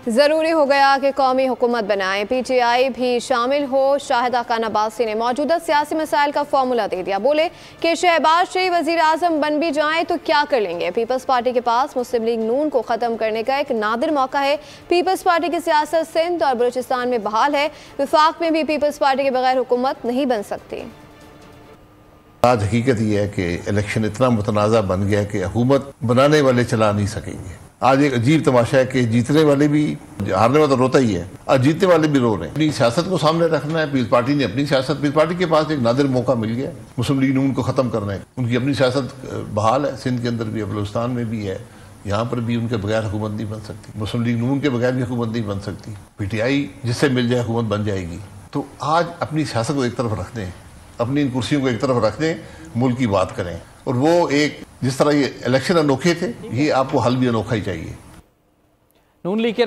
जरूरी हो गया कि कौमी हुकूमत बनाएं, PTI भी शामिल हो। शाहिदा खान अब्बासी ने मौजूदा सियासी मसाइल का फॉर्मूला दे दिया। बोले कि शहबाज शरीफ वजीर आजम बन भी जाएं तो क्या कर लेंगे। पीपल्स पार्टी के पास मुस्लिम लीग नून को खत्म करने का एक नादिर मौका है। पीपल्स पार्टी की सियासत सिंध और बलूचिस्तान में बहाल है। विफाक में भी पीपल्स पार्टी के बगैर हुकूमत नहीं बन सकती। आज हकीकत यह है कि इलेक्शन इतना मुतनाज़ा बन गया कि हुकूमत बनाने वाले चला नहीं सकेंगे। आज एक अजीब तमाशा है कि जीतने वाले भी, हारने वाला तो रोता ही है, और जीतने वाले भी रो रहे हैं। अपनी सियासत को सामने रखना है। पीपल्स पार्टी ने अपनी सियासत, पीपल्स पार्टी के पास एक नादिर मौका मिल गया मुस्लिम लीग नून को खत्म करना है। उनकी अपनी सियासत बहाल है, सिंध के अंदर भी, बलूचिस्तान में भी है। यहाँ पर भी उनके बगैर हुकूमत नहीं बन सकती। मुस्लिम लीग नून के बगैर भी हुकूमत नहीं बन सकती। PTI जिससे मिल जाए हुकूमत बन जाएगी। तो आज अपनी सियासत को एक तरफ रख दें, अपनी इन कुर्सियों को एक तरफ रख दें, मुल्क की बात करें। और वो एक, जिस तरह ये इलेक्शन अनोखे थे, ये आपको हल भी अनोखा ही चाहिए। नून लीग के